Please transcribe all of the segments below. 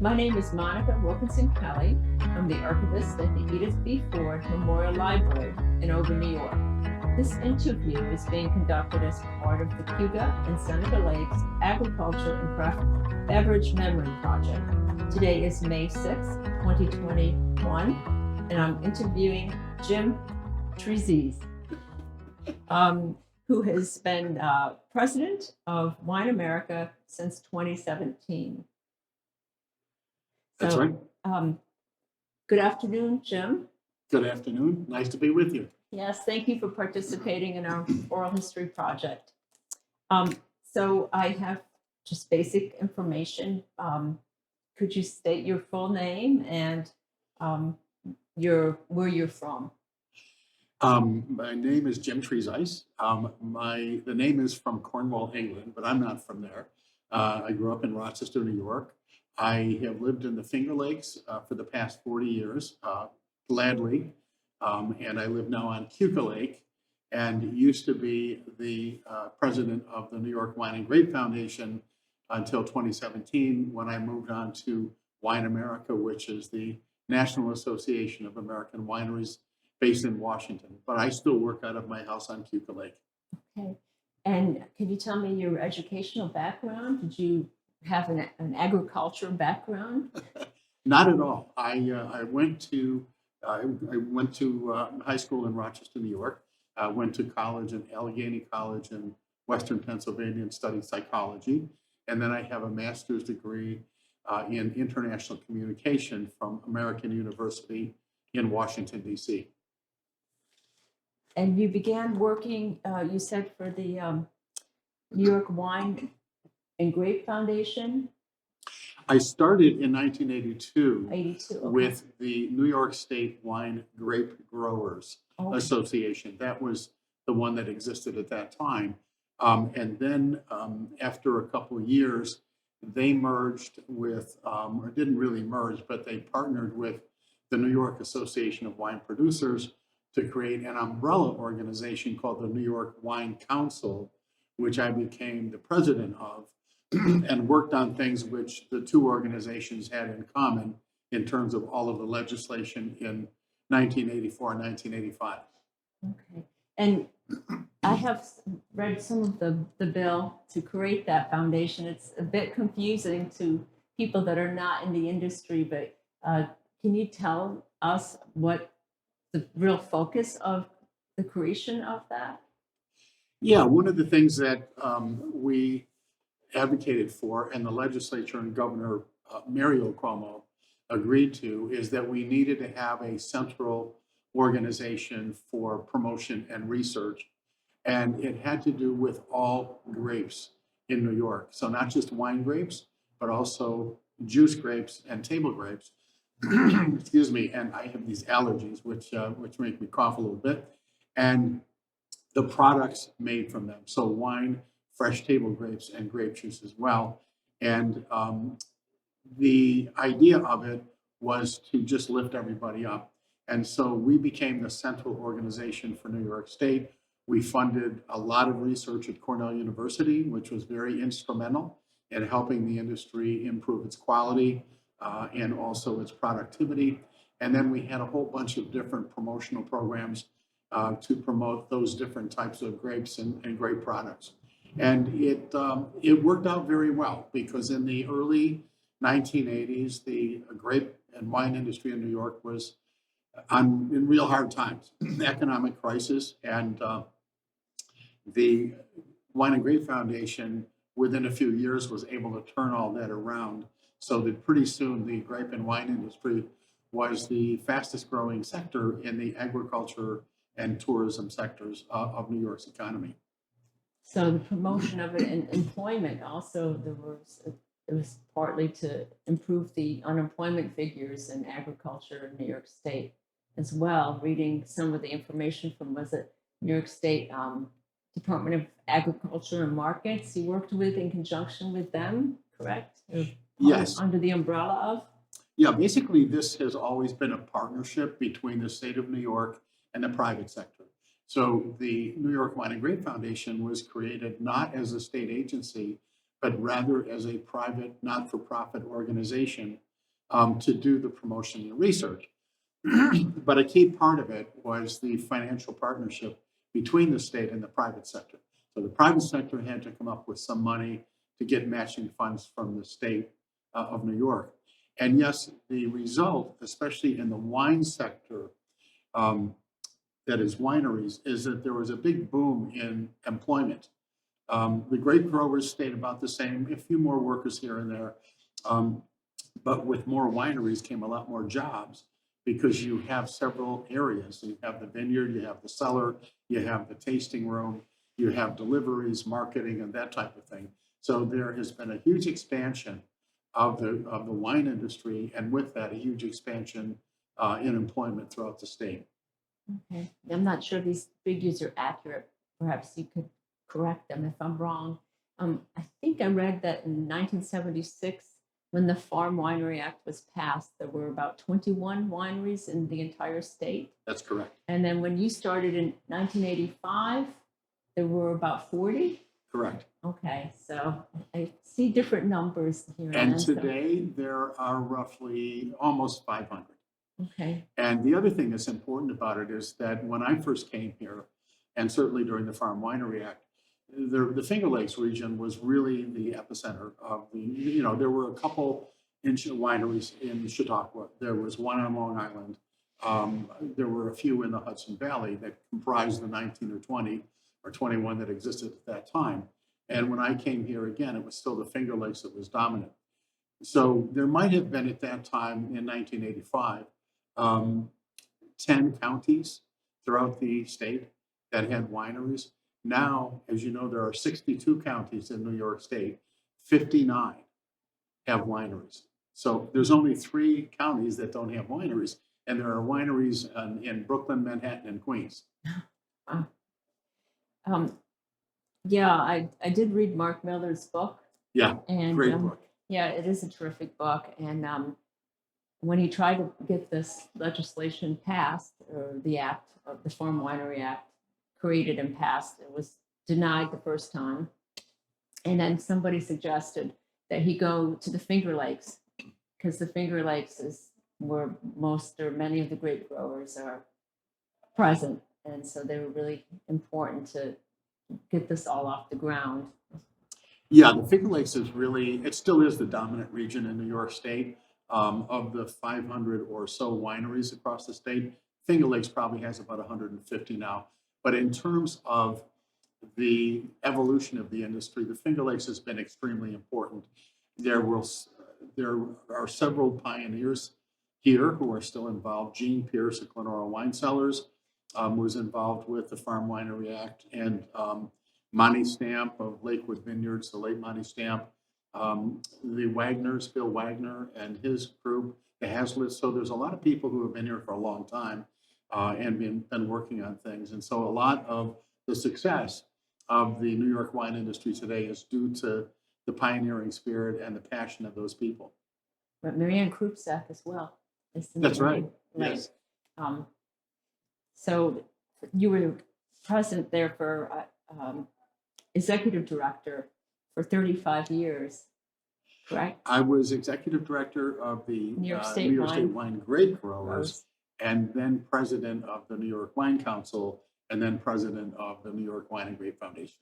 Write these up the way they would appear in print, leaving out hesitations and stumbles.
My name is Monica Wilkinson Kelly. I'm the archivist at the Edith B. Ford Memorial Library in Over, New York. This interview is being conducted as part of the Cuga and Seneca Lakes Agriculture and Craft Beverage Memory Project. Today is May 6, 2021, and I'm interviewing Jim Trezise, who has been president of Wine America since 2017. That's right. Good afternoon, Jim. Good afternoon. Nice to be with you. Yes, thank you for participating in our oral history project. So I have just basic information. Could you state your full name and where you're from? My name is Jim Trezise. The name is from Cornwall, England, but I'm not from there. I grew up in Rochester, New York. I have lived in the Finger Lakes for the past 40 years, gladly. And I live now on Cuga Lake and used to be the president of the New York Wine and Grape Foundation until 2017, when I moved on to Wine America, which is the National Association of American Wineries based in Washington. But I still work out of my house on Cuga Lake. Okay. And can you tell me your educational background? Did you have an agriculture background? Not at all. I went to high school in Rochester, New York. I went to college in Allegheny College in Western Pennsylvania and studied psychology. And then I have a master's degree in international communication from American University in Washington, D.C. And you began working, you said, for the New York Wine and Grape Foundation? I started in 1982 82, okay. with the New York State Wine Grape Growers Okay. Association. That was the one that existed at that time. And then after a couple of years, they merged with, or didn't really merge, but they partnered with the New York Association of Wine Producers to create an umbrella organization called the New York Wine Council, which I became the president of, and worked on things which the two organizations had in common in terms of all of the legislation in 1984 and 1985. Okay. And I have read some of the bill to create that foundation. It's a bit confusing to people that are not in the industry, but can you tell us what the real focus of the creation of that? Yeah, one of the things that we advocated for, and the legislature and Governor Mario Cuomo agreed to, is that we needed to have a central organization for promotion and research. And it had to do with all grapes in New York. So not just wine grapes, but also juice grapes and table grapes. Excuse me, and I have these allergies, which make me cough a little bit. And the products made from them. So wine, fresh table grapes, and grape juice as well. And the idea of it was to just lift everybody up. And so we became the central organization for New York State. We funded a lot of research at Cornell University, which was very instrumental in helping the industry improve its quality and also its productivity. And then we had a whole bunch of different promotional programs to promote those different types of grapes and grape products. And it worked out very well, because in the early 1980s, the grape and wine industry in New York was in real hard times, economic crisis, and the Wine and Grape Foundation, within a few years, was able to turn all that around, so that pretty soon the grape and wine industry was the fastest growing sector in the agriculture and tourism sectors of New York's economy. So the promotion of it and employment also, it was partly to improve the unemployment figures in agriculture in New York State as well. Reading some of the information from, was it New York State Department of Agriculture and Markets you worked with in conjunction with them, correct? Yes. Under the umbrella of? Yeah, basically this has always been a partnership between the state of New York and the private sector. So the New York Wine and Grape Foundation was created not as a state agency, but rather as a private, not-for-profit organization to do the promotion and research. But a key part of it was the financial partnership between the state and the private sector. So the private sector had to come up with some money to get matching funds from the state of New York. And yes, the result, especially in the wine sector, um, that is wineries, is that there was a big boom in employment. The grape growers stayed about the same, a few more workers here and there. Um, but with more wineries came a lot more jobs because you have several areas. So you have the vineyard, you have the cellar, you have the tasting room, you have deliveries, marketing, and that type of thing. So there has been a huge expansion of the wine industry, and with that, a huge expansion in employment throughout the state. Okay. I'm not sure these figures are accurate. Perhaps you could correct them if I'm wrong. I think I read that in 1976, when the Farm Winery Act was passed, there were about 21 wineries in the entire state. That's correct. And then when you started in 1985, there were about 40. Correct. Okay, so I see different numbers here. And today there are roughly almost 500. Okay. And the other thing that's important about it is that when I first came here, and certainly during the Farm Winery Act, the Finger Lakes region was really the epicenter of the, there were a couple wineries in Chautauqua. There was one on Long Island. There were a few in the Hudson Valley that comprised the 19 or 20 or 21 that existed at that time. And when I came here again, it was still the Finger Lakes that was dominant. So there might have been at that time in 1985, 10 counties throughout the state that had wineries. Now, as you know, there are 62 counties in New York State, 59 have wineries. So there's only 3 counties that don't have wineries, and there are wineries in Brooklyn, Manhattan, and Queens. Yeah, I did read Mark Miller's book. Yeah, and great book. Yeah, it is a terrific book. And when he tried to get this legislation passed, or the act of the Farm Winery Act created and passed, it was denied the first time. And then somebody suggested that he go to the Finger Lakes, because the Finger Lakes is where most or many of the grape growers are present. And so they were really important to get this all off the ground. Yeah, the Finger Lakes is really, it still is the dominant region in New York State. Of the 500 or so wineries across the state, Finger Lakes probably has about 150 now. But in terms of the evolution of the industry, the Finger Lakes has been extremely important. There are several pioneers here who are still involved. Gene Pierce at Glenora Wine Cellars was involved with the Farm Winery Act, and Monty Stamp of Lakewood Vineyards, the late Monty Stamp, the Wagners, Bill Wagner and his group, the Haslets. So there's a lot of people who have been here for a long time and been working on things. And so a lot of the success of the New York wine industry today is due to the pioneering spirit and the passion of those people. But Marianne Krupczak as well. That's right. Yes. So you were president there for executive director for 35 years, correct? I was executive director of the New York State Wine Grape Growers, and then president of the New York Wine Council, and then president of the New York Wine and Grape Foundation.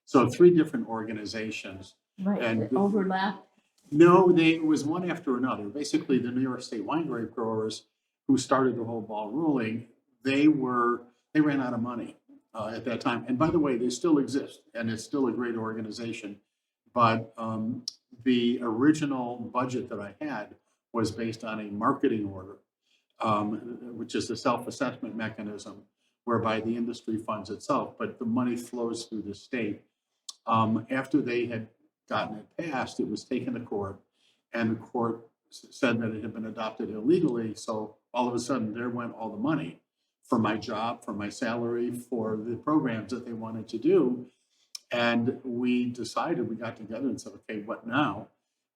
So 3 different organizations. Right, and overlap? No, it was one after another. Basically, the New York State Wine Grape Growers, who started the whole ball rolling, they ran out of money at that time. And by the way, they still exist, and it's still a great organization. But the original budget that I had was based on a marketing order, which is the self-assessment mechanism whereby the industry funds itself, but the money flows through the state. After they had gotten it passed, it was taken to court, and the court said that it had been adopted illegally. So all of a sudden, there went all the money for my job, for my salary, for the programs that they wanted to do. And we decided, we got together and said, okay, what now?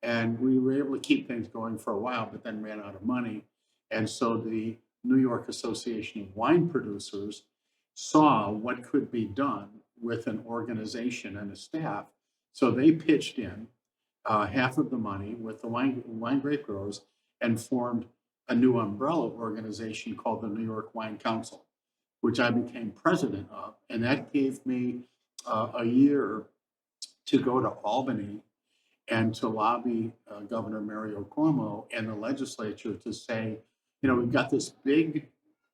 And we were able to keep things going for a while, but then ran out of money. And so the New York Association of Wine Producers saw what could be done with an organization and a staff. So they pitched in half of the money with the wine grape growers, and formed a new umbrella organization called the New York Wine Council, which I became president of. And that gave me a year to go to Albany and to lobby Governor Mario Cuomo and the legislature to say, we've got this big,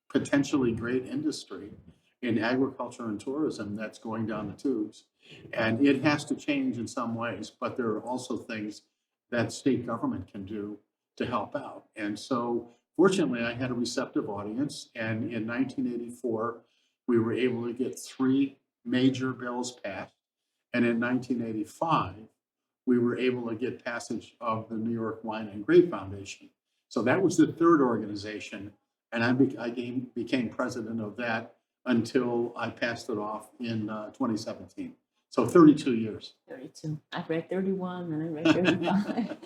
potentially great industry in agriculture and tourism that's going down the tubes. And it has to change in some ways, but there are also things that state government can do to help out. And so fortunately, I had a receptive audience. And in 1984, we were able to get 3 major bills passed. And in 1985, we were able to get passage of the New York Wine and Grape Foundation. So that was the third organization. And I became president of that until I passed it off in 2017. So 32 years. 32. I read 31 and I read 35.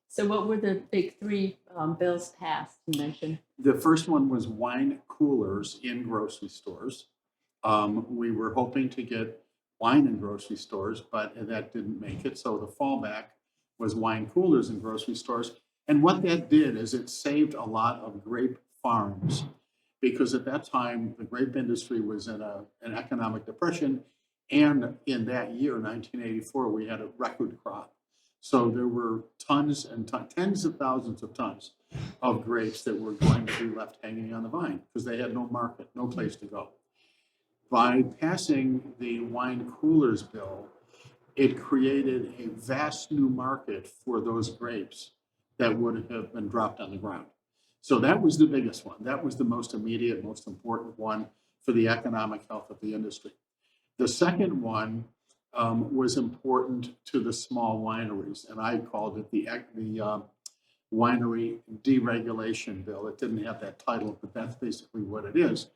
So what were the big 3 bills passed you mentioned? The first one was wine coolers in grocery stores. We were hoping to get wine in grocery stores, but that didn't make it. So the fallback was wine coolers in grocery stores. And what that did is it saved a lot of grape farms, because at that time, the grape industry was in an economic depression. And in that year, 1984, we had a record crop. So there were tons and tens of thousands of tons of grapes that were going to be left hanging on the vine because they had no market, no place to go. By passing the wine coolers bill, it created a vast new market for those grapes that would have been dropped on the ground. So that was the biggest one. That was the most immediate, most important one for the economic health of the industry. The second one was important to the small wineries, and I called it the Winery Deregulation Bill. It didn't have that title, but that's basically what it is.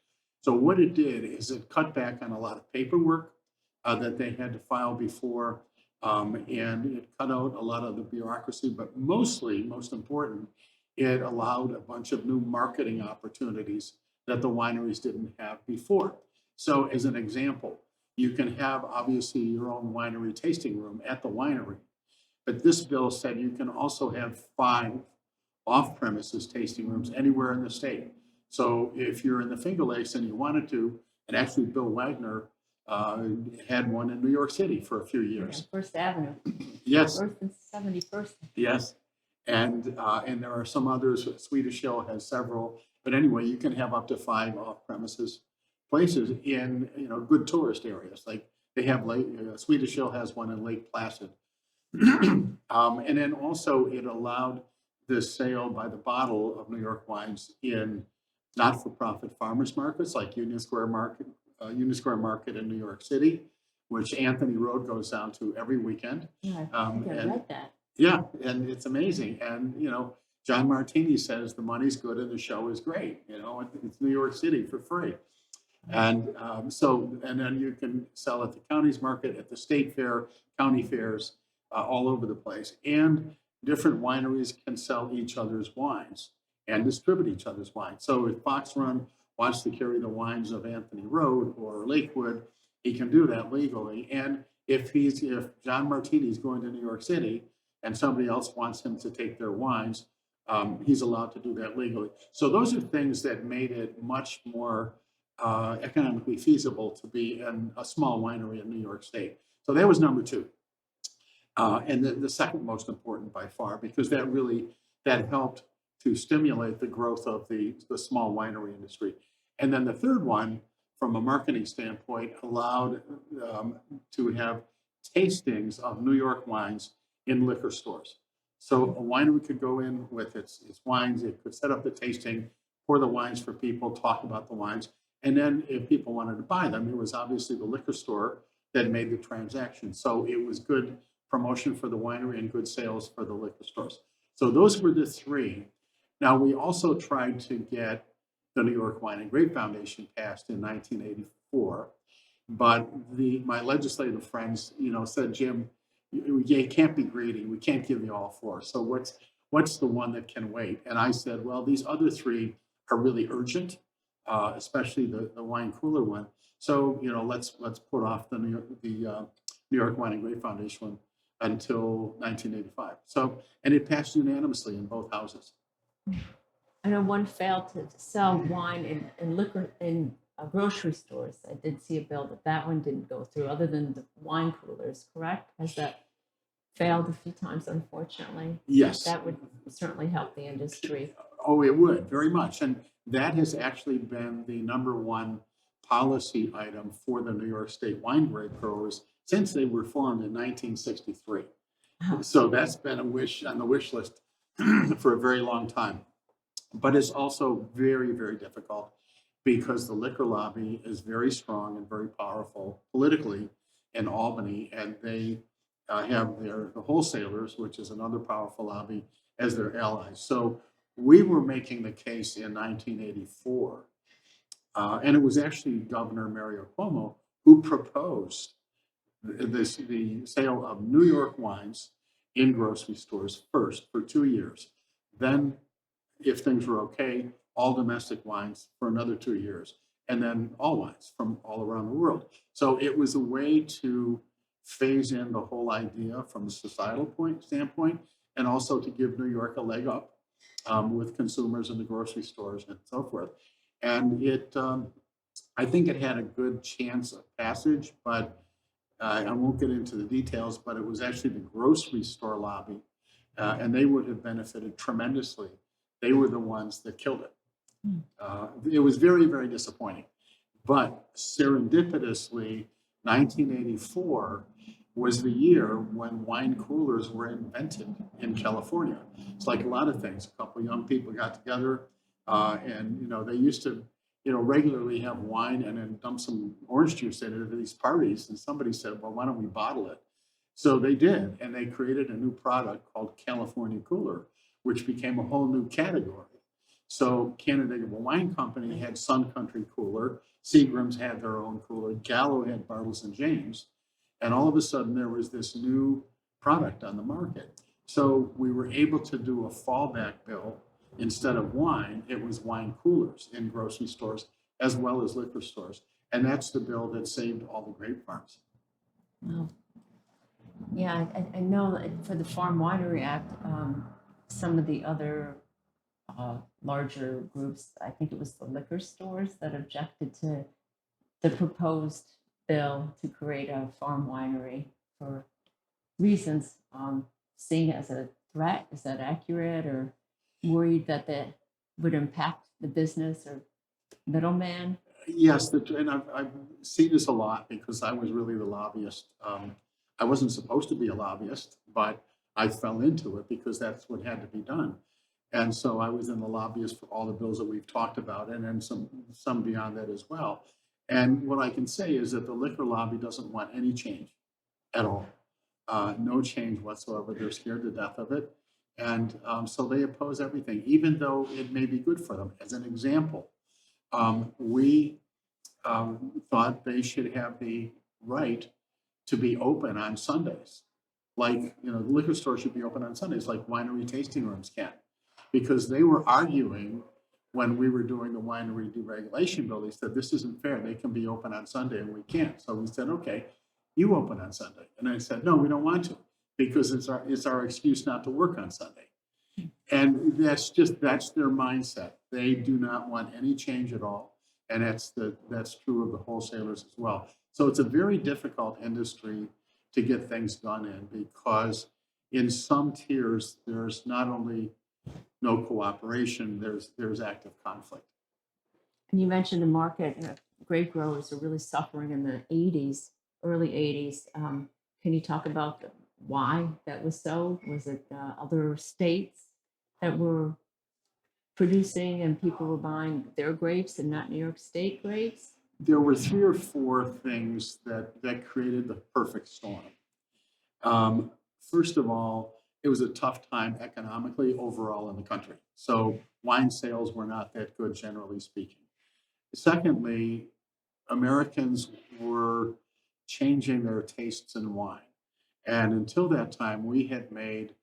So what it did is it cut back on a lot of paperwork that they had to file before, and it cut out a lot of the bureaucracy, but mostly, most important, it allowed a bunch of new marketing opportunities that the wineries didn't have before. So as an example, you can have obviously your own winery tasting room at the winery, but this bill said you can also have 5 off-premises tasting rooms anywhere in the state. So if you're in the Finger Lakes and you wanted to, and actually Bill Wagner had one in New York City for a few years. Yeah, First Avenue. Yes. First and 71st. Yes. And there are some others. Swedish Hill has several. But anyway, you can have up to 5 off-premises places in good tourist areas. Like they have Swedish Hill has one in Lake Placid. And then also it allowed the sale by the bottle of New York wines in not-for-profit farmers markets like Union Square Market in New York City, which Anthony Road goes down to every weekend. Yeah, I think I read that. Yeah, and it's amazing. And John Martini says the money's good and the show is great. It's New York City for free. And and then you can sell at the county's market, at the state fair, county fairs, all over the place. And different wineries can sell each other's wines and distribute each other's wines. So if Fox Run wants to carry the wines of Anthony Road or Lakewood, he can do that legally. And if John Martini's going to New York City and somebody else wants him to take their wines, he's allowed to do that legally. So those are things that made it much more economically feasible to be in a small winery in New York State. So that was number 2. And the second most important by far, because that helped to stimulate the growth of the small winery industry. And then the third one, from a marketing standpoint, allowed to have tastings of New York wines in liquor stores. So a winery could go in with its wines, it could set up the tasting, pour the wines for people, talk about the wines. And then if people wanted to buy them, it was obviously the liquor store that made the transaction. So it was good promotion for the winery and good sales for the liquor stores. So those were the 3. Now, we also tried to get the New York Wine and Grape Foundation passed in 1984, but my legislative friends, said, Jim, you can't be greedy. We can't give you all 4. So what's the one that can wait? And I said, well, these other 3 are really urgent, especially the wine cooler one. So let's put off the New York Wine and Grape Foundation one until 1985. So, and it passed unanimously in both houses. I know one failed to sell wine and liquor in grocery stores. I did see a bill that one didn't go through, other than the wine coolers, correct? Has that failed a few times, unfortunately? Yes. That would certainly help the industry. Oh, it would very much. And that has actually been the number one policy item for the New York State wine grape growers since they were formed in 1963. So that's been a wish on the wish list for a very long time. But it's also very, very difficult because the liquor lobby is very strong and very powerful politically in Albany, and they have the wholesalers, which is another powerful lobby, as their allies. So we were making the case in 1984, and it was actually Governor Mario Cuomo who proposed the sale of New York wines in grocery stores first for 2 years. Then, if things were okay, all domestic wines for another 2 years, and then all wines from all around the world. So it was a way to phase in the whole idea from a societal standpoint, and also to give New York a leg up with consumers in the grocery stores and so forth. And I think it had a good chance of passage, but I won't get into the details, but it was actually the grocery store lobby, and they would have benefited tremendously. They were the ones that killed it. It was very, very disappointing. But serendipitously, 1984 was the year when wine coolers were invented in California. It's like a lot of things. A couple of young people got together, and they used to regularly have wine and then dump some orange juice in it at these parties. And somebody said, well, why don't we bottle it? So they did, and they created a new product called California Cooler, which became a whole new category. So Canandaigua Wine Company had Sun Country Cooler, Seagram's had their own cooler, Gallo had Bartles and James, and all of a sudden there was this new product on the market. So we were able to do a fallback bill. Instead of wine, it was wine coolers in grocery stores as well as liquor stores. And that's the bill that saved all the grape farms. Wow. Yeah, I know that for the Farm Winery Act, some of the other larger groups, I think it was the liquor stores that objected to the proposed bill to create a farm winery for reasons, seeing it as a threat. Is that accurate, or worried that that would impact the business or middleman? Yes, and I've seen this a lot because I was really the lobbyist. I wasn't supposed to be a lobbyist, but I fell into it because that's what had to be done. And so I was in the lobbyist for all the bills that we've talked about, and then some beyond that as well. And what I can say is that the liquor lobby doesn't want any change at all. No change whatsoever. They're scared to death of it. And so they oppose everything, even though it may be good for them. As an example, we thought they should have the right to be open on Sundays. Like, the liquor store should be open on Sundays, like winery tasting rooms can. Because they were arguing when we were doing the winery deregulation bill, they said, this isn't fair. They can be open on Sunday and we can't. So we said, okay, you open on Sunday. And I said, no, we don't want to, because it's our excuse not to work on Sunday. And that's their mindset. They do not want any change at all. And that's true of the wholesalers as well. So it's a very difficult industry to get things done in, because in some tiers, there's not only no cooperation, there's active conflict. And you mentioned the market. Grape growers are really suffering in the early 80s. Can you talk about why that was so? Was it other states that were producing and people were buying their grapes and not New York State grapes? There were 3 or 4 things that created the perfect storm. First of all, it was a tough time economically overall in the country. So wine sales were not that good, generally speaking. Secondly, Americans were changing their tastes in wine. And until that time, we had made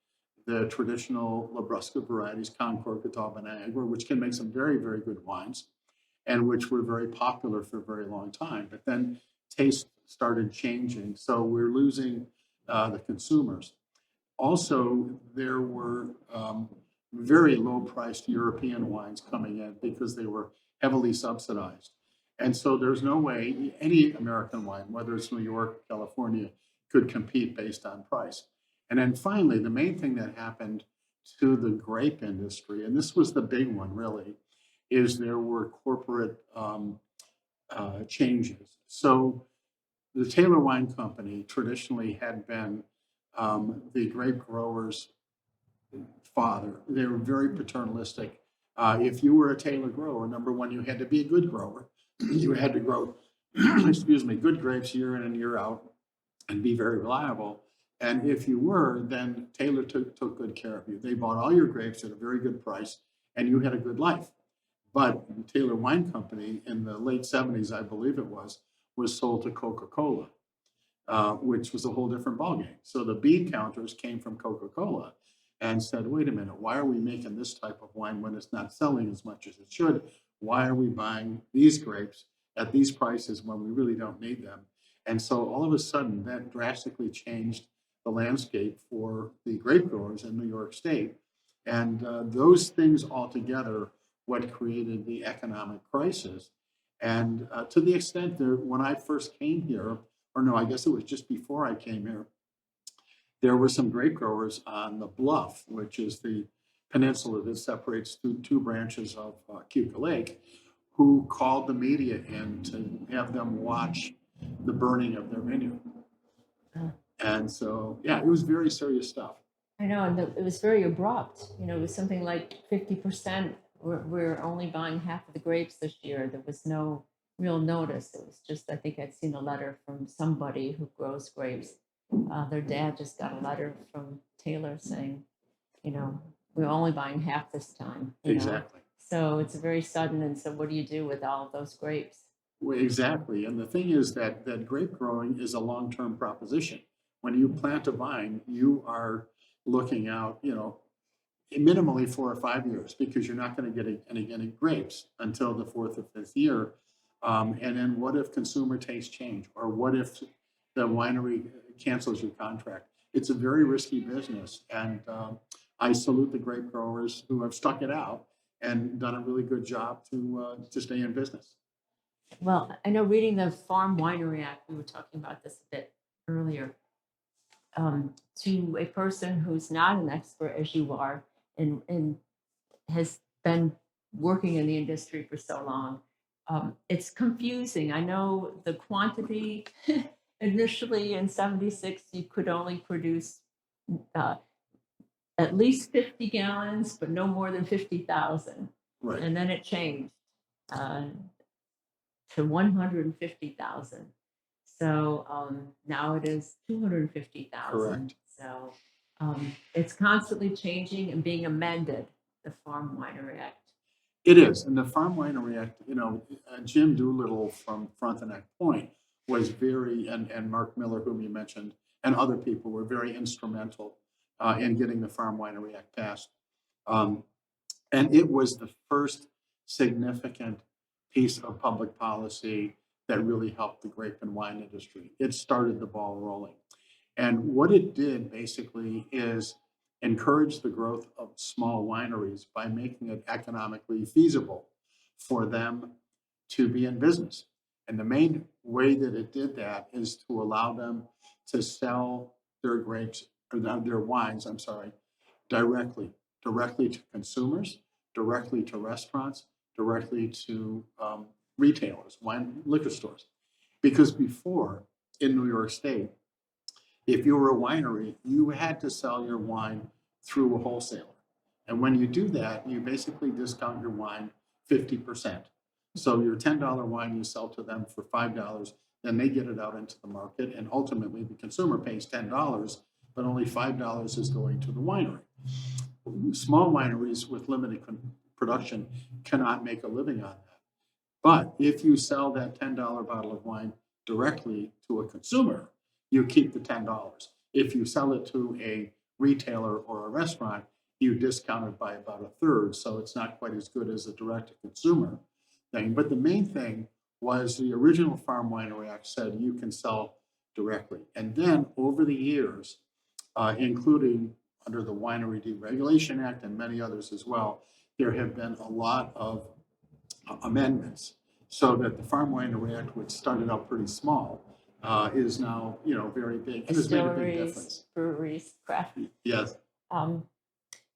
the traditional Labrusca varieties, Concord, Catawba, Niagara, which can make some very, very good wines, and which were very popular for a very long time. But then taste started changing. So we're losing the consumers. Also, there were very low-priced European wines coming in because they were heavily subsidized. And so there's no way any American wine, whether it's New York, California, could compete based on price. And then finally, the main thing that happened to the grape industry, and this was the big one really, is there were corporate changes. So the Taylor Wine Company traditionally had been the grape growers' father. They were very paternalistic. If you were a Taylor grower, number one, you had to be a good grower. You had to grow, excuse me, good grapes year in and year out and be very reliable. And if you were, then Taylor took good care of you. They bought all your grapes at a very good price, and you had a good life. But the Taylor Wine Company in the late 70s, I believe it was sold to Coca-Cola, which was a whole different ballgame. So the bean counters came from Coca-Cola and said, wait a minute, why are we making this type of wine when it's not selling as much as it should? Why are we buying these grapes at these prices when we really don't need them? And so all of a sudden, that drastically changed the landscape for the grape growers in New York State. And those things all together, what created the economic crisis. And to the extent that when I first came here, or no, I guess it was just before I came here, there were some grape growers on the Bluff, which is the peninsula that separates two branches of Cuca Lake, who called the media in to have them watch the burning of their vineyard. And so, yeah, it was very serious stuff. I know, and it was very abrupt. It was something like 50%. We're only buying half of the grapes this year. There was no real notice. It was just, I think I'd seen a letter from somebody who grows grapes. Their dad just got a letter from Taylor saying, we're only buying half this time. Exactly. So it's very sudden. And so what do you do with all of those grapes? Well, exactly. And the thing is that grape growing is a long-term proposition. When you plant a vine, you are looking out, minimally 4 or 5 years, because you're not going to get any grapes until the 4th or 5th year. And then what if consumer tastes change? Or what if the winery cancels your contract? It's a very risky business. And I salute the grape growers who have stuck it out and done a really good job to stay in business. Well, I know reading the Farm Winery Act, we were talking about this a bit earlier. To a person who's not an expert as you are and has been working in the industry for so long, it's confusing. I know the quantity initially in 76, you could only produce at least 50 gallons, but no more than 50,000. Right. And then it changed to 150,000. So now it is 250,000. Correct. So it's constantly changing and being amended, the Farm Winery Act. It is. And the Farm Winery Act, Jim Doolittle from Frontenac Point was and Mark Miller, whom you mentioned, and other people were very instrumental in getting the Farm Winery Act passed. And it was the first significant piece of public policy that really helped the grape and wine industry. It started the ball rolling. And what it did basically is encourage the growth of small wineries by making it economically feasible for them to be in business. And the main way that it did that is to allow them to sell their grapes, or their wines, directly to consumers, directly to restaurants, directly to retailers, liquor stores. Because before, in New York State, if you were a winery, you had to sell your wine through a wholesaler. And when you do that, you basically discount your wine 50%. So your $10 wine you sell to them for $5, then they get it out into the market, and ultimately the consumer pays $10, but only $5 is going to the winery. Small wineries with limited production cannot make a living on that. But if you sell that $10 bottle of wine directly to a consumer, you keep the $10. If you sell it to a retailer or a restaurant, you discount it by about a third. So it's not quite as good as a direct-to-consumer thing. But the main thing was the original Farm Winery Act said you can sell directly. And then over the years, including under the Winery Deregulation Act and many others as well, there have been a lot of amendments so that the Farm Winery Act, which started out pretty small, is now, very big and has made a big Distilleries, difference. breweries, craft, Yes,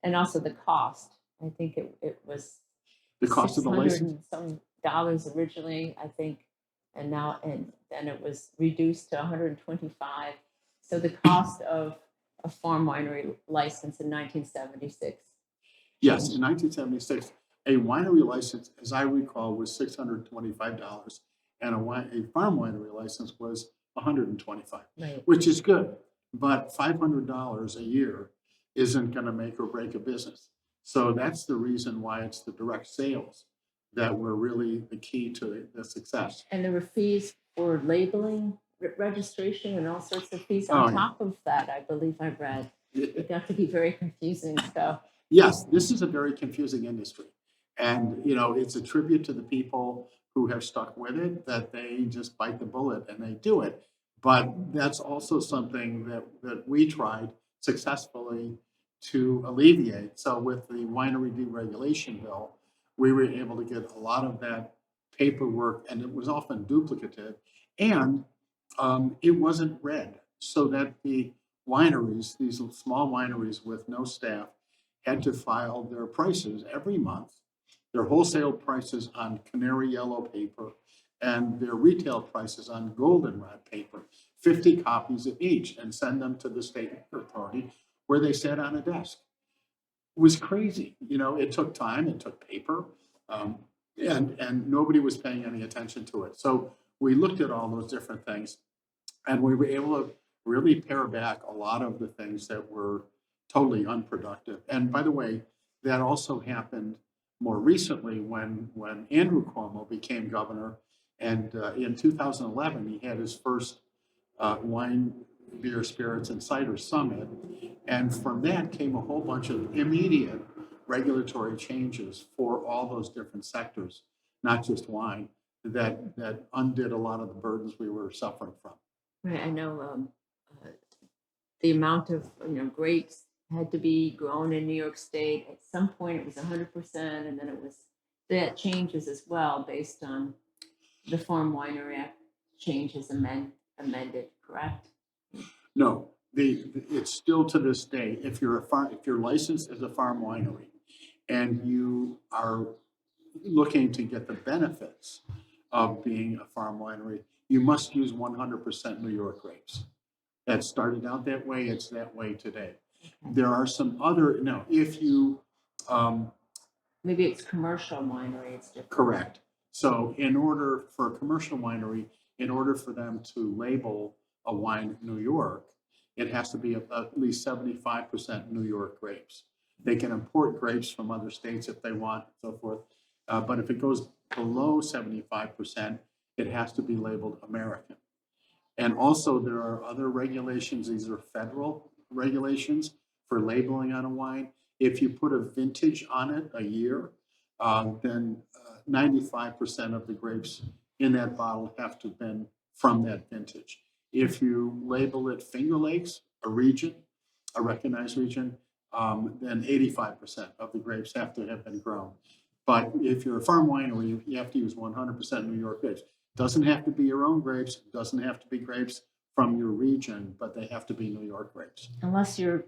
and also the cost. I think it was the cost of the 600 license. and some dollars originally, I think, and then it was reduced to 125. So the cost of a farm winery license in 1976. Yes, in 1976, a winery license, as I recall, was $625, and a farm winery license was $125, Right. which is good. But $500 a year isn't going to make or break a business. So that's the reason why it's the direct sales that were really the key to the success. And there were fees for labeling, registration, and all sorts of fees Oh, on yeah. top of that, I believe I read. It got to be very confusing, so. Yes, this is a very confusing industry. And, it's a tribute to the people who have stuck with it, that they just bite the bullet and they do it. But that's also something that we tried successfully to alleviate. So with the winery deregulation bill, we were able to get a lot of that paperwork, and it was often duplicative, and it wasn't read, so that the wineries, these small wineries with no staff, had to file their prices every month, their wholesale prices on canary yellow paper and their retail prices on goldenrod paper, 50 copies of each, and send them to the state authority where they sat on a desk. It was crazy. It took time, it took paper, and nobody was paying any attention to it. So we looked at all those different things, and we were able to really pare back a lot of the things that were totally unproductive. And by the way, that also happened more recently when Andrew Cuomo became governor. And in 2011, he had his first wine, beer, spirits, and cider summit. And from that came a whole bunch of immediate regulatory changes for all those different sectors, not just wine, that undid a lot of the burdens we were suffering from. Right, I know the amount of grapes had to be grown in New York State. At some point, it was 100%, and then that changes as well based on the Farm Winery Act changes amended. Correct? No, it's still to this day. If you're licensed as a farm winery, and you are looking to get the benefits of being a farm winery, you must use 100% New York grapes. That started out that way. It's that way today. There are some other, no, if you, Maybe it's commercial winery. It's different. correct. So in order for a commercial winery, in order for them to label a wine New York, it has to be at least 75% New York grapes. They can import grapes from other states if they want, and so forth. But if it goes below 75%, it has to be labeled American. And also there are other regulations. These are federal regulations for labeling on a wine. If you put a vintage on it, a year, then 95% of the grapes in that bottle have to have been from that vintage. If you label it Finger Lakes, a region, a recognized region, then 85% of the grapes have to have been grown. But if you're a farm winery, you have to use 100% New York grapes. Doesn't have to be your own grapes, doesn't have to be grapes from your region, but they have to be New York grapes. Unless you're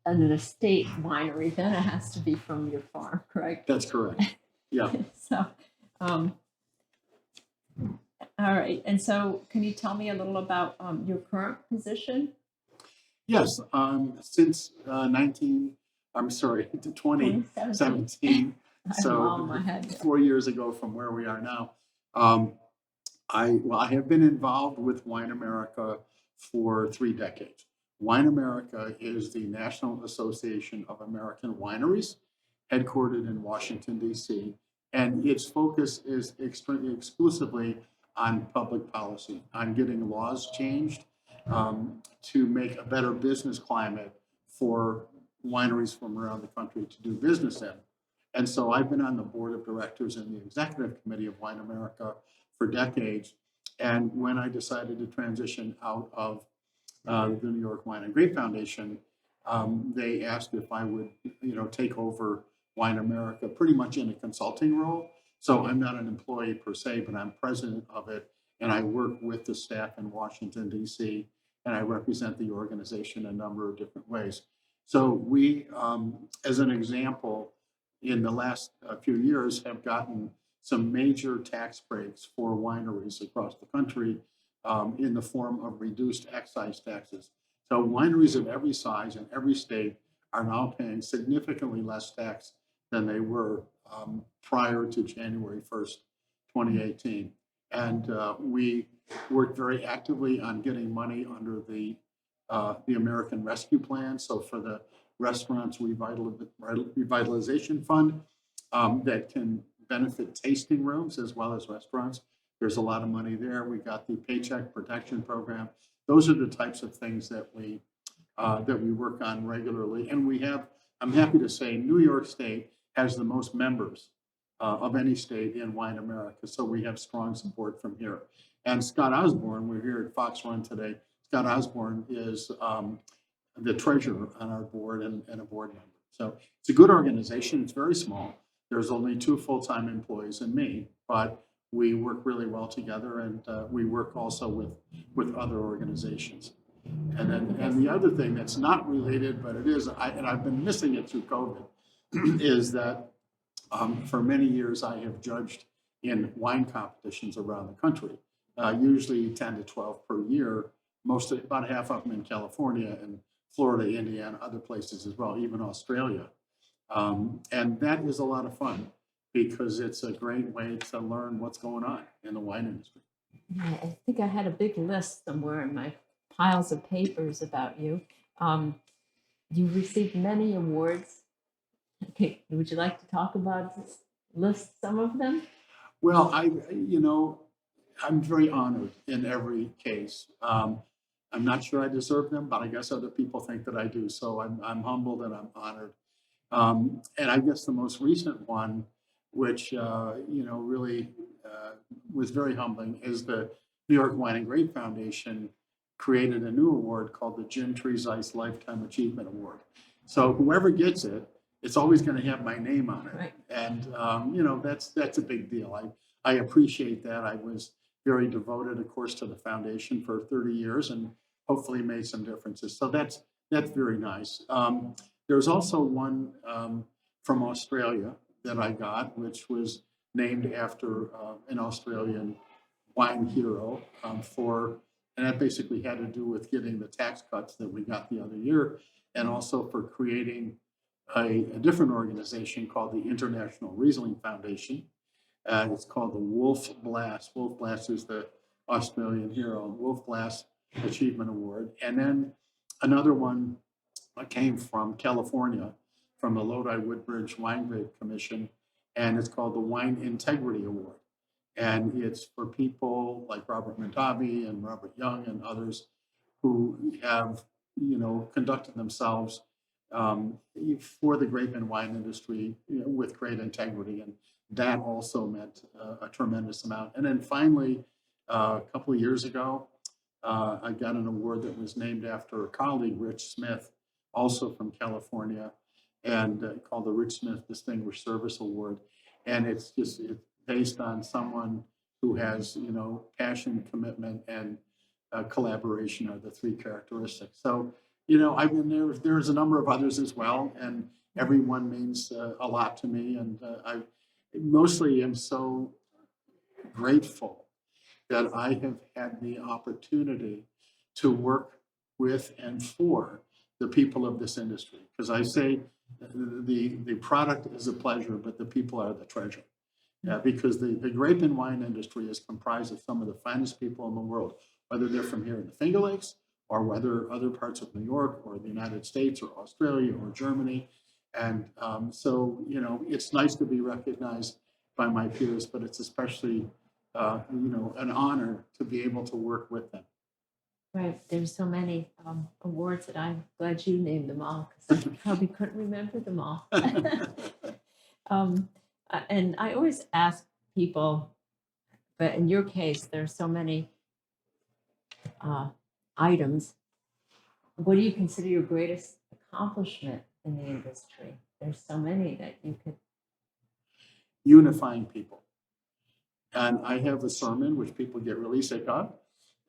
an estate winery, then it has to be from your farm, correct? That's correct. Yeah. So, all right. And so, can you tell me a little about your current position? Yes. Since 2017. So my head. 4 years ago from where we are now. I have been involved with Wine America for 3 decades. Wine America is the National Association of American Wineries, headquartered in Washington, D.C., and its focus is exclusively on public policy, on getting laws changed to make a better business climate for wineries from around the country to do business in. And so I've been on the board of directors and the executive committee of Wine America for decades. And when I decided to transition out of the New York Wine and Grape Foundation, they asked if I would, take over Wine America pretty much in a consulting role. So I'm not an employee per se, but I'm president of it, and I work with the staff in Washington, D.C., and I represent the organization in a number of different ways. So we, as an example, in the last few years have gotten some major tax breaks for wineries across the country in the form of reduced excise taxes. So wineries of every size in every state are now paying significantly less tax than they were prior to January 1st, 2018. And we worked very actively on getting money under the American Rescue Plan. So for the Restaurants Revitalization Fund that can benefit tasting rooms as well as restaurants. There's a lot of money there. We got the Paycheck Protection Program. Those are the types of things that we work on regularly. And we have, I'm happy to say, New York State has the most members of any state in Wine America. So we have strong support from here. And Scott Osborne, we're here at Fox Run today. Scott Osborne is the treasurer on our board and a board member. So it's a good organization. It's very small. There's only 2 full-time employees and me, but we work really well together, and we work also with other organizations. And the other thing that's not related, but it is, and I've been missing it through COVID, is that for many years I have judged in wine competitions around the country, usually 10 to 12 per year, mostly about half of them in California and Florida, Indiana, other places as well, even Australia. And that is a lot of fun because it's a great way to learn what's going on in the wine industry. Yeah, I think I had a big list somewhere in my piles of papers about you. You received many awards. Okay, would you like to talk about this, list some of them? Well, I'm very honored in every case. I'm not sure I deserve them, but I guess other people think that I do. So I'm humbled and I'm honored. And I guess the most recent one, which really was very humbling, is the New York Wine and Grape Foundation created a new award called the Jim Trezise Lifetime Achievement Award. So whoever gets it, it's always going to have my name on it, Right. And that's a big deal. I appreciate that. I was very devoted, of course, to the foundation for 30 years, and hopefully made some differences. So that's very nice. There's also one from Australia that I got, which was named after an Australian wine hero and that basically had to do with getting the tax cuts that we got the other year, and also for creating a different organization called the International Riesling Foundation. It's called the Wolf Blass. Wolf Blass is the Australian hero, Wolf Blass Achievement Award. And then another one came from California, from the Lodi Woodbridge Wine Grape Commission, and it's called the Wine Integrity Award. And it's for people like Robert Mondavi and Robert Young and others who have, conducted themselves for the grape and wine industry with great integrity. And that also meant a tremendous amount. And then finally, a couple of years ago, I got an award that was named after a colleague, Rich Smith, also from California, and called the Rich Smith Distinguished Service Award. And it's based on someone who has, passion, commitment, and collaboration are the 3 characteristics. So, I've been there. There's a number of others as well, and everyone means a lot to me. And I mostly am so grateful that I have had the opportunity to work with and for the people of this industry. Because I say the product is a pleasure, but the people are the treasure. Because the grape and wine industry is comprised of some of the finest people in the world, whether they're from here in the Finger Lakes or whether other parts of New York or the United States or Australia or Germany. And so, it's nice to be recognized by my peers, but it's especially, an honor to be able to work with them. Right. There's so many awards that I'm glad you named them all, because I probably couldn't remember them all. And I always ask people But in your case, there's so many items. What do you consider your greatest accomplishment in the industry? There's so many that you could. Unifying people. And I have a sermon which people get really sick of,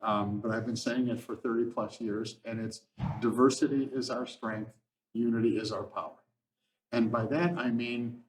but I've been saying it for 30 plus years, and it's diversity is our strength, unity is our power. And by that, I mean,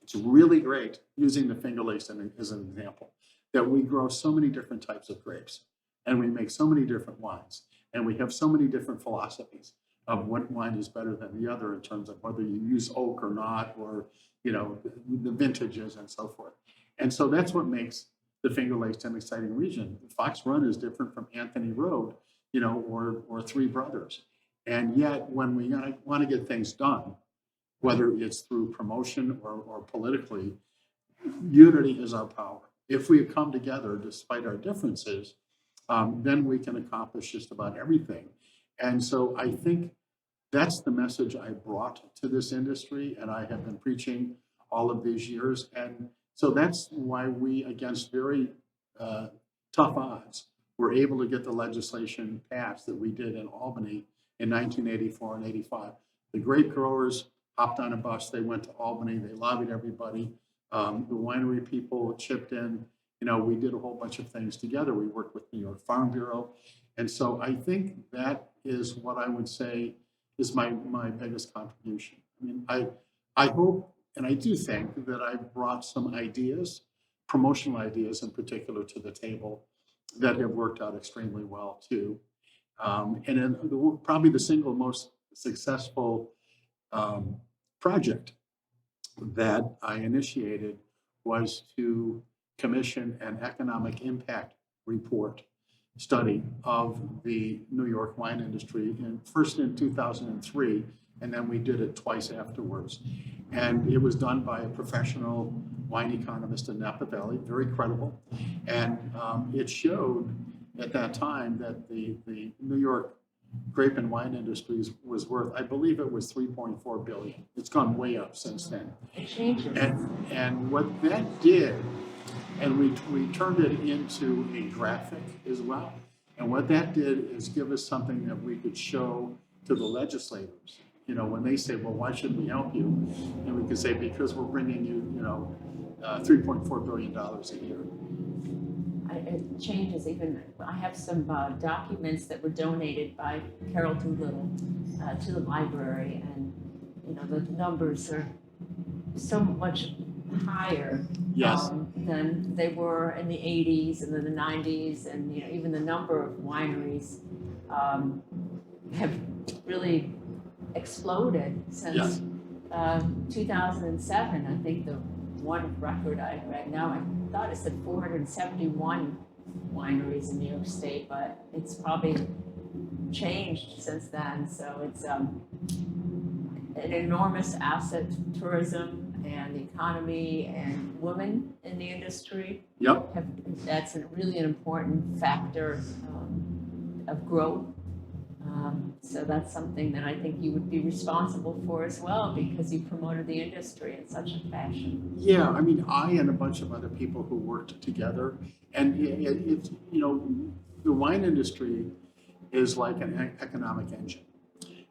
it's really great, using the finger laced as an example, that we grow so many different types of grapes, and we make so many different wines, and we have so many different philosophies of what wine is better than the other in terms of whether you use oak or not, or the vintages and so forth. And so that's what makes the Finger Lakes an exciting region. Fox Run is different from Anthony Road, or Three Brothers. And yet, when we want to get things done, whether it's through promotion or politically, unity is our power. If we come together despite our differences, then we can accomplish just about everything. And so I think that's the message I brought to this industry, and I have been preaching all of these years. And so that's why we, against very tough odds, were able to get the legislation passed that we did in Albany in 1984 and 85. The grape growers hopped on a bus, they went to Albany, they lobbied everybody. The winery people chipped in. We did a whole bunch of things together. We worked with New York Farm Bureau. And so I think that is what I would say is my biggest contribution. I mean, I hope, and I do think that I've brought some ideas, promotional ideas in particular, to the table that have worked out extremely well too. And then probably the single most successful project that I initiated was to commission an economic impact report study of the New York wine industry, first in 2003, and then we did it twice afterwards. And it was done by a professional wine economist in Napa Valley, very credible. And it showed at that time that the New York grape and wine industries was worth, I believe it was $3.4 billion. It's gone way up since then. It changes. And what that did, and we turned it into a graphic as well. And what that did is give us something that we could show to the legislators. When they say, well, why should we help you? And we could say, because we're bringing you, $3.4 billion a year. It changes. Even I have some documents that were donated by Carol Doolittle to the library, and the numbers are so much higher Yes. Than they were in the 80s and then the 90s, and even the number of wineries have really exploded since Yes. 2007. I think the one record I read now, I thought it said 471 wineries in New York State, but it's probably changed since then. So it's an enormous asset to tourism and the economy, and women in the industry. Yep. That's really an important factor of growth. So that's something that I think you would be responsible for as well, because you promoted the industry in such a fashion. Yeah, I mean, I and a bunch of other people who worked together, and it's the wine industry is like an economic engine.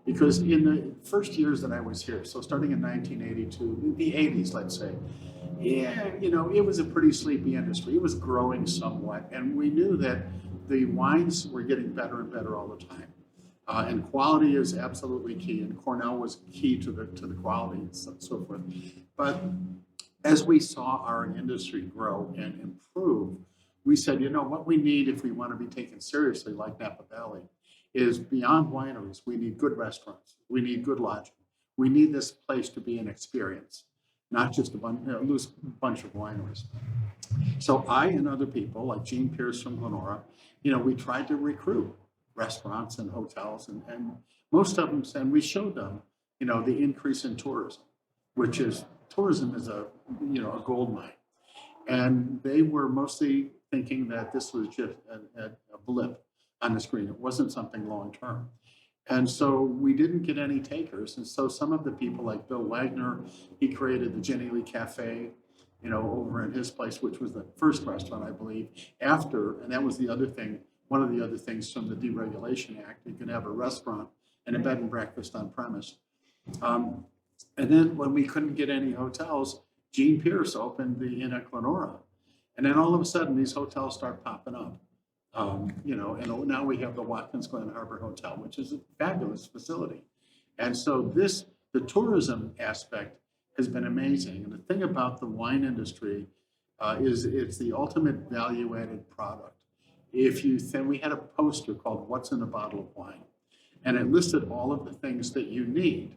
Because in the first years that I was here, so starting in 1982, the 80s, let's say, it was a pretty sleepy industry. It was growing somewhat, and we knew that the wines were getting better and better all the time. And quality is absolutely key, and Cornell was key to the quality and so forth. But as we saw our industry grow and improve, we said, what we need if we want to be taken seriously, like Napa Valley, is beyond wineries. We need good restaurants. We need good lodging. We need this place to be an experience, not just a loose bunch of wineries. So I and other people, like Gene Pierce from Glenora, we tried to recruit restaurants and hotels, and most of them said, we showed them, the increase in tourism, which is, tourism is a gold mine. And they were mostly thinking that this was just a blip on the screen. It wasn't something long-term. And so we didn't get any takers. And so some of the people like Bill Wagner, he created the Jenny Lee Cafe over in his place, which was the first restaurant, I believe, after, and that was the other thing, one of the other things from the Deregulation Act, you can have a restaurant and a bed and breakfast on premise. And then when we couldn't get any hotels, Gene Pierce opened the Inn at Glenora. And then all of a sudden, these hotels start popping up. And now we have the Watkins Glen Harbor Hotel, which is a fabulous facility. And so the tourism aspect has been amazing. And the thing about the wine industry is it's the ultimate value-added product. We had a poster called "What's in a Bottle of Wine," and it listed all of the things that you need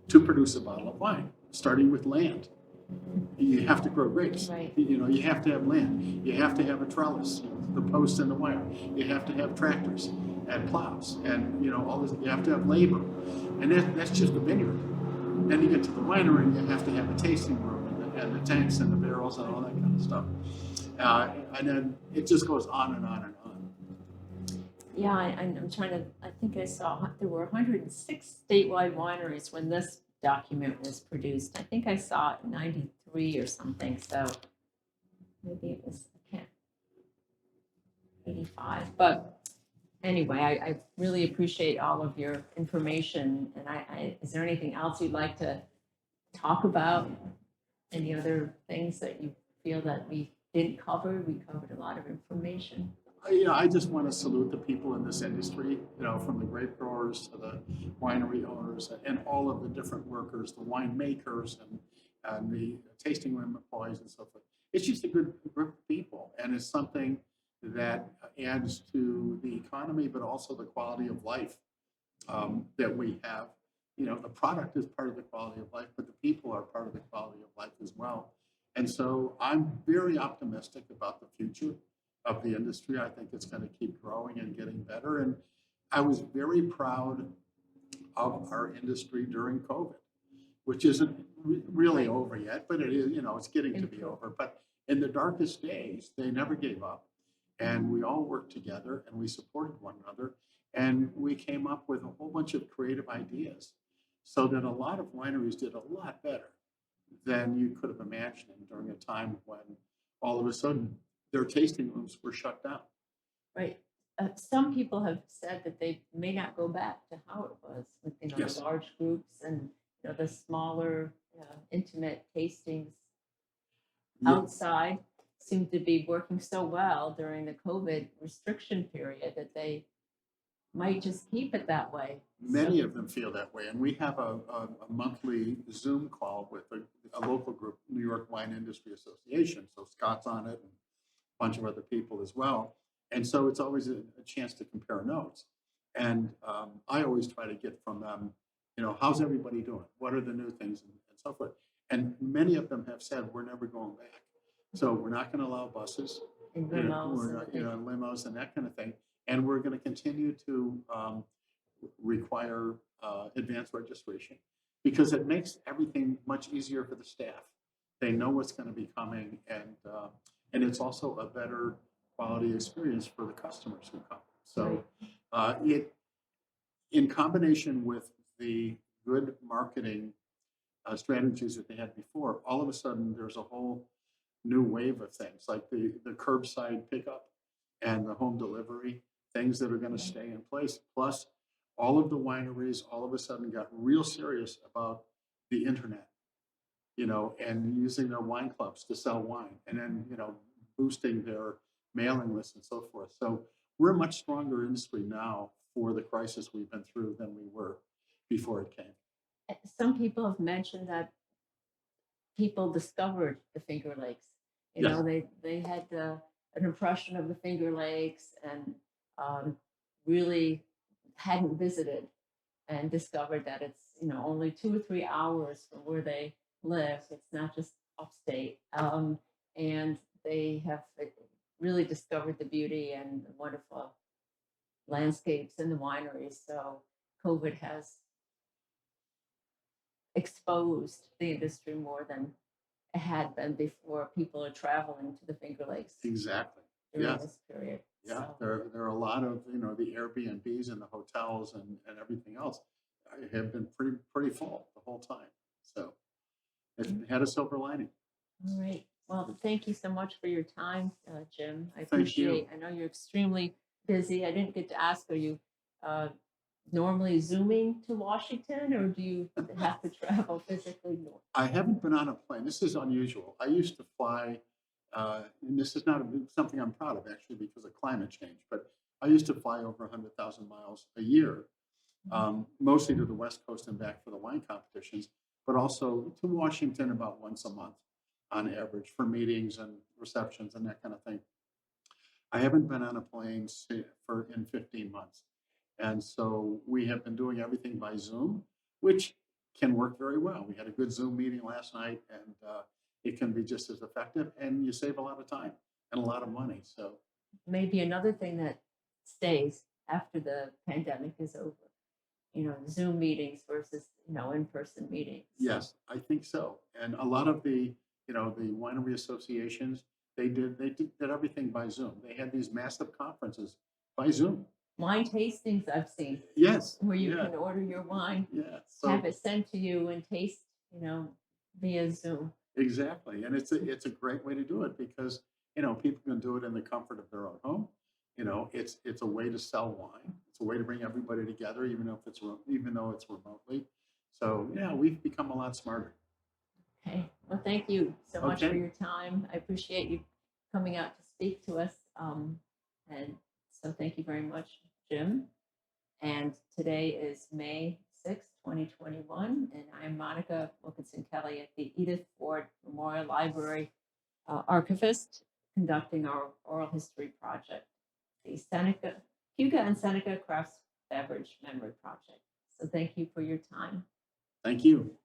to produce a bottle of wine, starting with land. You have to grow grapes. Right. You have to have land. You have to have a trellis, the posts and the wire. You have to have tractors and plows, and all this. You have to have labor, and that's just a vineyard. Then you get to the winery, and you have to have a tasting room and the tanks and the barrels and all that kind of stuff. And then it just goes on and on and on. Yeah, I'm trying to, I think I saw there were 106 statewide wineries when this document was produced. I think I saw it in 93 or something, so maybe it was, I can't, 85. But anyway, I really appreciate all of your information. And is there anything else you'd like to talk about? Any other things that you feel that we didn't cover? We covered a lot of information. I just want to salute the people in this industry, from the grape growers to the winery owners and all of the different workers, the winemakers and the tasting room employees and so forth. It's just a good group of people, and it's something that adds to the economy, but also the quality of life that we have. The product is part of the quality of life, but the people are part of the quality of life as well. And so I'm very optimistic about the future of the industry. I think it's going to keep growing and getting better. And I was very proud of our industry during COVID, which isn't really over yet, but it is, it's getting to be over. But in the darkest days, they never gave up. And we all worked together and we supported one another. And we came up with a whole bunch of creative ideas so that a lot of wineries did a lot better than you could have imagined during a time when all of a sudden their tasting rooms were shut down. Right. Some people have said that they may not go back to how it was with Yes. the large groups and the smaller, intimate tastings Yeah. outside seem to be working so well during the COVID restriction period that they might just keep it that way. Many of them feel that way. And we have a monthly Zoom call with a local group, New York Wine Industry Association. So Scott's on it and a bunch of other people as well. And so it's always a chance to compare notes. And I always try to get from them, how's everybody doing? What are the new things and so forth? And many of them have said, we're never going back. So we're not going to allow buses, In limos. we're not, limos and that kind of thing. And we're going to continue to require advanced registration because it makes everything much easier for the staff. They know what's going to be coming, and it's also a better quality experience for the customers who come. So in combination with the good marketing strategies that they had before, all of a sudden there's a whole new wave of things like the curbside pickup and the home delivery, things that are going to stay in place. Plus, all of the wineries all of a sudden got real serious about the internet, and using their wine clubs to sell wine and then, boosting their mailing lists and so forth. So we're a much stronger industry now for the crisis we've been through than we were before it came. Some people have mentioned that people discovered the Finger Lakes. Yes. They had an impression of the Finger Lakes and really hadn't visited and discovered that it's only 2 or 3 hours from where they live. It's not just upstate, and they have really discovered the beauty and the wonderful landscapes in the wineries. So COVID has exposed the industry more than it had been before. People are traveling to the Finger Lakes Exactly. during Yeah. this period. Yeah, So, there are a lot of, the Airbnbs and the hotels and everything else have been pretty full the whole time. So it had a silver lining. all right. Well, thank you so much for your time, Jim. I Thank you. appreciate, I know you're extremely busy. I didn't get to ask, are you uh, normally Zooming to Washington or do you have to travel physically north? I haven't been on a plane. This is unusual. I used to fly, and this is not something I'm proud of actually because of climate change, but I used to fly over 100,000 miles a year, mostly to the West Coast and back for the wine competitions, but also to Washington about once a month on average for meetings and receptions and that kind of thing. I haven't been on a plane for in 15 months. And so we have been doing everything by Zoom, which can work very well. We had a good Zoom meeting last night and it can be just as effective and you save a lot of time and a lot of money. So Maybe another thing that stays after the pandemic is over, Zoom meetings versus, in-person meetings. yes, I think so. And a lot of the winery associations, they did everything by Zoom. They had these massive conferences by Zoom. Wine tastings I've seen Yes. where you Yeah. can order your wine, Yeah. have So it sent to you and taste, via Zoom. exactly. And it's a great way to do it because, people can do it in the comfort of their own home. It's a way to sell wine. It's a way to bring everybody together, even though it's remotely. So yeah, we've become a lot smarter. Okay. Well, thank you so much for Okay. your time. I appreciate you coming out to speak to us. And so thank you very much, Jim. And today is May 6th, 2021, and I'm Monica Wilkinson Kelly at the Edith Ford Memorial Library archivist conducting our oral history project, the Huga and Seneca Crafts Beverage Memory Project. So thank you for your time. Thank you.